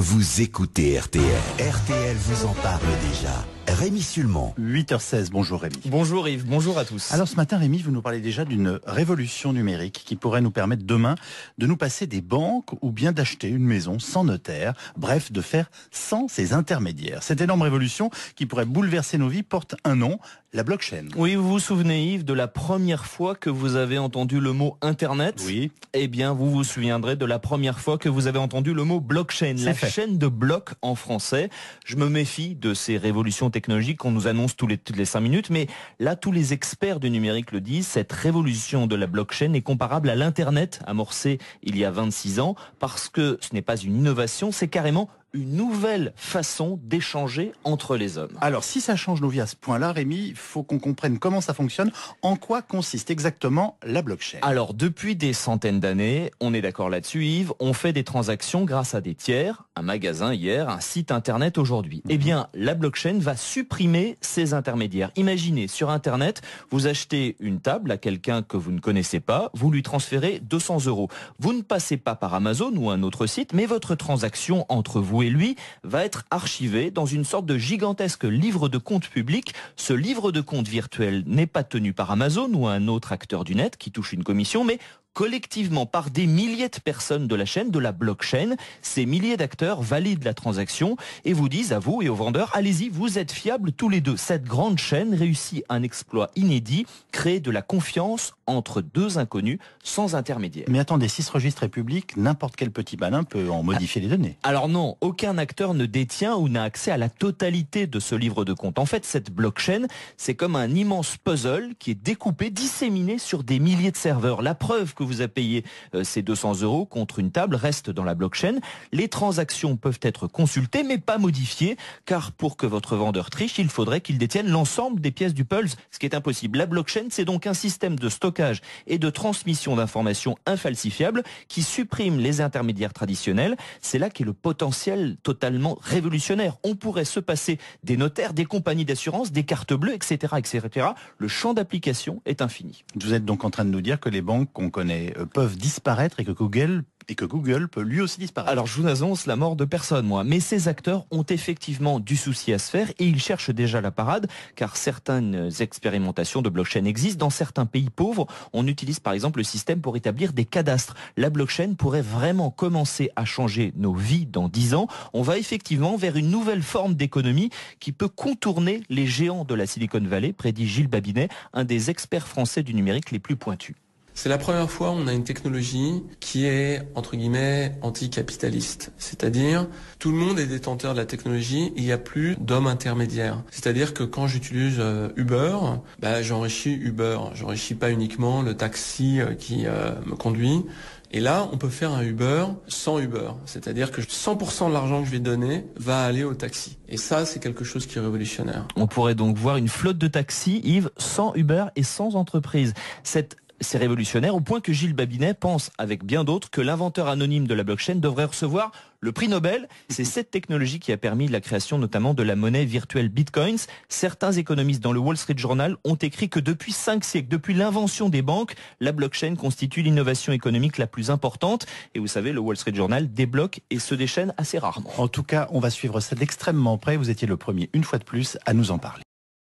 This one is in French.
Vous écoutez RTL. RTL vous en parle déjà. Rémi Sulmon. 8h16, bonjour Rémi. Bonjour Yves, bonjour à tous. Alors ce matin Rémi, vous nous parlez déjà d'une révolution numérique qui pourrait nous permettre demain de nous passer des banques ou bien d'acheter une maison sans notaire, bref de faire sans ces intermédiaires. Cette énorme révolution qui pourrait bouleverser nos vies porte un nom, la blockchain. Oui, vous vous souvenez Yves de la première fois que vous avez entendu le mot Internet? Oui. Eh bien vous vous souviendrez de la première fois que vous avez entendu le mot blockchain, la chaîne de blocs en français. Je me méfie de ces révolutions technologiques qu'on nous annonce toutes les 5 minutes, mais là tous les experts du numérique le disent, cette révolution de la blockchain est comparable à l'Internet amorcé il y a 26 ans, parce que ce n'est pas une innovation, c'est carrément une nouvelle façon d'échanger entre les hommes. Alors si ça change nos vies à ce point-là, Rémi, il faut qu'on comprenne comment ça fonctionne, en quoi consiste exactement la blockchain. Alors depuis des centaines d'années, on est d'accord là-dessus Yves, on fait des transactions grâce à des tiers, un magasin hier, un site internet aujourd'hui. Eh bien la blockchain va supprimer ces intermédiaires. Imaginez, sur internet, vous achetez une table à quelqu'un que vous ne connaissez pas, vous lui transférez 200 €. Vous ne passez pas par Amazon ou un autre site, mais votre transaction entre vous et lui va être archivé dans une sorte de gigantesque livre de compte public. Ce livre de compte virtuel n'est pas tenu par Amazon ou un autre acteur du net qui touche une commission, mais collectivement par des milliers de personnes de la chaîne, de la blockchain. Ces milliers d'acteurs valident la transaction et vous disent à vous et aux vendeurs, allez-y, vous êtes fiables tous les deux. Cette grande chaîne réussit un exploit inédit, créer de la confiance entre deux inconnus sans intermédiaire. Mais attendez, si ce registre est public, n'importe quel petit malin peut en modifier les données. Alors non, aucun acteur ne détient ou n'a accès à la totalité de ce livre de compte. En fait, cette blockchain, c'est comme un immense puzzle qui est découpé, disséminé sur des milliers de serveurs. La preuve que vous avez payé ces 200 € contre une table reste dans la blockchain. Les transactions peuvent être consultées mais pas modifiées, car pour que votre vendeur triche, il faudrait qu'il détienne l'ensemble des pièces du puzzle, ce qui est impossible. La blockchain, c'est donc un système de stockage et de transmission d'informations infalsifiables qui supprime les intermédiaires traditionnels. C'est là qu'est le potentiel totalement révolutionnaire. On pourrait se passer des notaires, des compagnies d'assurance, des cartes bleues, etc., etc. Le champ d'application est infini. Vous êtes donc en train de nous dire que les banques qu'on connaît peuvent disparaître et que Google peut lui aussi disparaître. Alors je vous annonce la mort de personne, moi. Mais ces acteurs ont effectivement du souci à se faire et ils cherchent déjà la parade, car certaines expérimentations de blockchain existent. Dans certains pays pauvres, on utilise par exemple le système pour établir des cadastres. La blockchain pourrait vraiment commencer à changer nos vies dans 10 ans. On va effectivement vers une nouvelle forme d'économie qui peut contourner les géants de la Silicon Valley, prédit Gilles Babinet, un des experts français du numérique les plus pointus. C'est la première fois où on a une technologie qui est, entre guillemets, anticapitaliste. C'est-à-dire, tout le monde est détenteur de la technologie et il n'y a plus d'hommes intermédiaires. C'est-à-dire que quand j'utilise Uber, j'enrichis Uber. J'enrichis pas uniquement le taxi qui me conduit. Et là, on peut faire un Uber sans Uber. C'est-à-dire que 100% de l'argent que je vais donner va aller au taxi. Et ça, c'est quelque chose qui est révolutionnaire. On pourrait donc voir une flotte de taxis, Yves, sans Uber et sans entreprise. C'est révolutionnaire au point que Gilles Babinet pense, avec bien d'autres, que l'inventeur anonyme de la blockchain devrait recevoir le prix Nobel. C'est cette technologie qui a permis la création notamment de la monnaie virtuelle Bitcoins. Certains économistes dans le Wall Street Journal ont écrit que depuis 5 siècles, depuis l'invention des banques, la blockchain constitue l'innovation économique la plus importante. Et vous savez, le Wall Street Journal débloque et se déchaîne assez rarement. En tout cas, on va suivre ça d'extrêmement près. Vous étiez le premier, une fois de plus, à nous en parler.